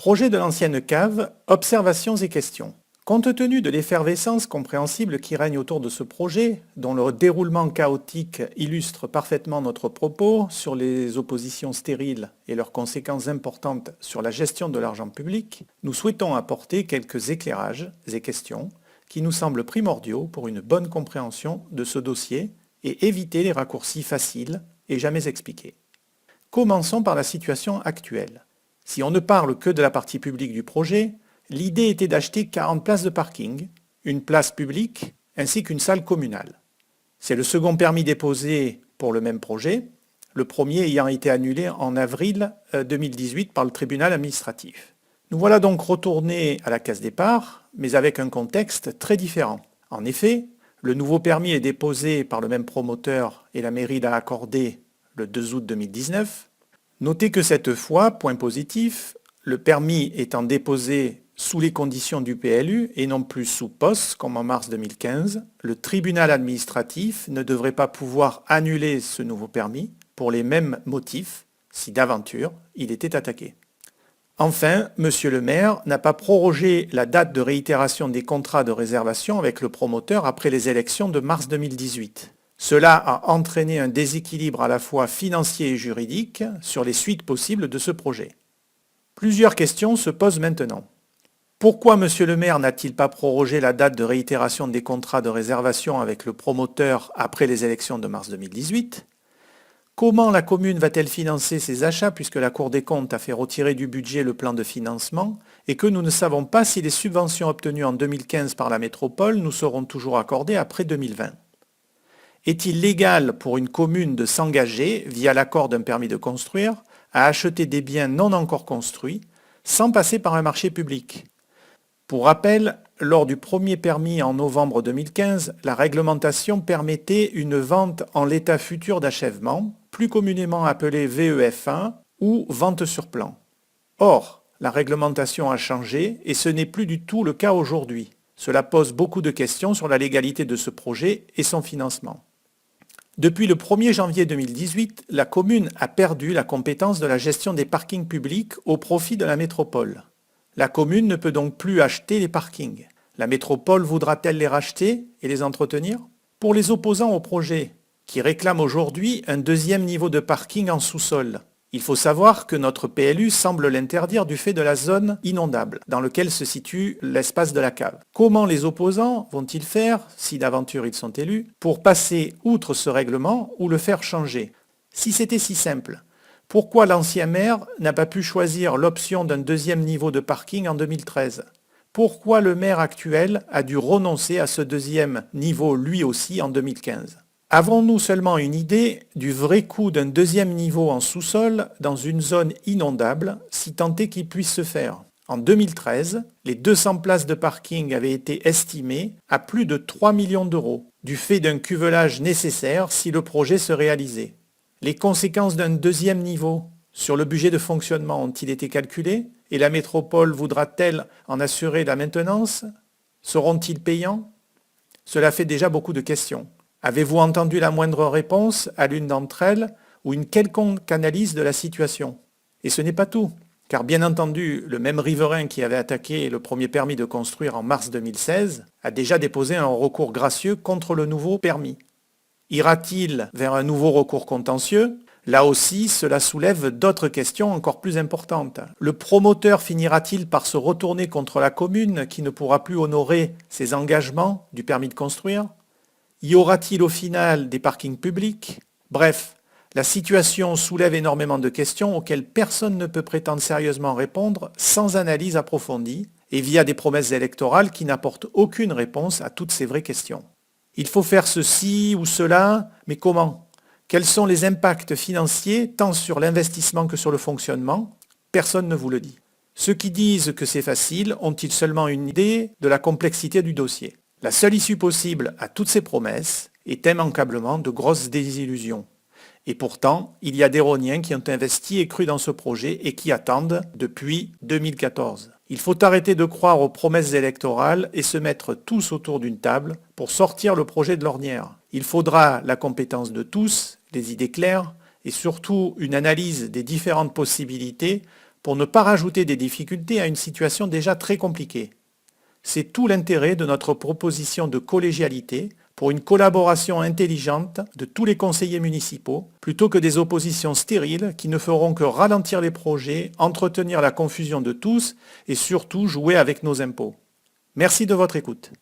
Projet de l'ancienne cave, observations et questions. Compte tenu de l'effervescence compréhensible qui règne autour de ce projet, dont le déroulement chaotique illustre parfaitement notre propos sur les oppositions stériles et leurs conséquences importantes sur la gestion de l'argent public, nous souhaitons apporter quelques éclairages et questions qui nous semblent primordiaux pour une bonne compréhension de ce dossier et éviter les raccourcis faciles et jamais expliqués. Commençons par la situation actuelle. Si on ne parle que de la partie publique du projet, l'idée était d'acheter 40 places de parking, une place publique ainsi qu'une salle communale. C'est le second permis déposé pour le même projet, le premier ayant été annulé en avril 2018 par le tribunal administratif. Nous voilà donc retournés à la case départ, mais avec un contexte très différent. En effet, le nouveau permis est déposé par le même promoteur et la mairie l'a accordé le 2 août 2019. Notez que cette fois, point positif, le permis étant déposé sous les conditions du PLU et non plus sous POS comme en mars 2015, le tribunal administratif ne devrait pas pouvoir annuler ce nouveau permis pour les mêmes motifs si d'aventure il était attaqué. Enfin, Monsieur le maire n'a pas prorogé la date de réitération des contrats de réservation avec le promoteur après les élections de mars 2018. Cela a entraîné un déséquilibre à la fois financier et juridique sur les suites possibles de ce projet. Plusieurs questions se posent maintenant. Pourquoi Monsieur le maire n'a-t-il pas prorogé la date de réitération des contrats de réservation avec le promoteur après les élections de mars 2018 ? Comment la commune va-t-elle financer ses achats puisque la Cour des comptes a fait retirer du budget le plan de financement et que nous ne savons pas si les subventions obtenues en 2015 par la métropole nous seront toujours accordées après 2020 ? Est-il légal pour une commune de s'engager, via l'accord d'un permis de construire, à acheter des biens non encore construits, sans passer par un marché public ? Pour rappel, lors du premier permis en novembre 2015, la réglementation permettait une vente en l'état futur d'achèvement, plus communément appelée VEF1 ou vente sur plan. Or, la réglementation a changé et ce n'est plus du tout le cas aujourd'hui. Cela pose beaucoup de questions sur la légalité de ce projet et son financement. Depuis le 1er janvier 2018, la commune a perdu la compétence de la gestion des parkings publics au profit de la métropole. La commune ne peut donc plus acheter les parkings. La métropole voudra-t-elle les racheter et les entretenir ? Pour les opposants au projet, qui réclament aujourd'hui un deuxième niveau de parking en sous-sol, il faut savoir que notre PLU semble l'interdire du fait de la zone inondable dans laquelle se situe l'espace de la cave. Comment les opposants vont-ils faire, si d'aventure ils sont élus, pour passer outre ce règlement ou le faire changer ? Si c'était si simple, pourquoi l'ancien maire n'a pas pu choisir l'option d'un deuxième niveau de parking en 2013 ? Pourquoi le maire actuel a dû renoncer à ce deuxième niveau lui aussi en 2015 ? Avons-nous seulement une idée du vrai coût d'un deuxième niveau en sous-sol dans une zone inondable, si tant est qu'il puisse se faire ? En 2013, les 200 places de parking avaient été estimées à plus de 3 millions d'euros, du fait d'un cuvelage nécessaire si le projet se réalisait. Les conséquences d'un deuxième niveau sur le budget de fonctionnement ont-ils été calculées ? Et la métropole voudra-t-elle en assurer la maintenance ? Seront-ils payants ? Cela fait déjà beaucoup de questions. Avez-vous entendu la moindre réponse à l'une d'entre elles ou une quelconque analyse de la situation ? Et ce n'est pas tout, car bien entendu, le même riverain qui avait attaqué le premier permis de construire en mars 2016 a déjà déposé un recours gracieux contre le nouveau permis. Ira-t-il vers un nouveau recours contentieux ? Là aussi, cela soulève d'autres questions encore plus importantes. Le promoteur finira-t-il par se retourner contre la commune qui ne pourra plus honorer ses engagements du permis de construire ? Y aura-t-il au final des parkings publics ? Bref, la situation soulève énormément de questions auxquelles personne ne peut prétendre sérieusement répondre sans analyse approfondie et via des promesses électorales qui n'apportent aucune réponse à toutes ces vraies questions. Il faut faire ceci ou cela, mais comment ? Quels sont les impacts financiers tant sur l'investissement que sur le fonctionnement ? Personne ne vous le dit. Ceux qui disent que c'est facile ont-ils seulement une idée de la complexité du dossier ? La seule issue possible à toutes ces promesses est immanquablement de grosses désillusions. Et pourtant, il y a des Rhôniens qui ont investi et cru dans ce projet et qui attendent depuis 2014. Il faut arrêter de croire aux promesses électorales et se mettre tous autour d'une table pour sortir le projet de l'ornière. Il faudra la compétence de tous, des idées claires et surtout une analyse des différentes possibilités pour ne pas rajouter des difficultés à une situation déjà très compliquée. C'est tout l'intérêt de notre proposition de collégialité pour une collaboration intelligente de tous les conseillers municipaux, plutôt que des oppositions stériles qui ne feront que ralentir les projets, entretenir la confusion de tous et surtout jouer avec nos impôts. Merci de votre écoute.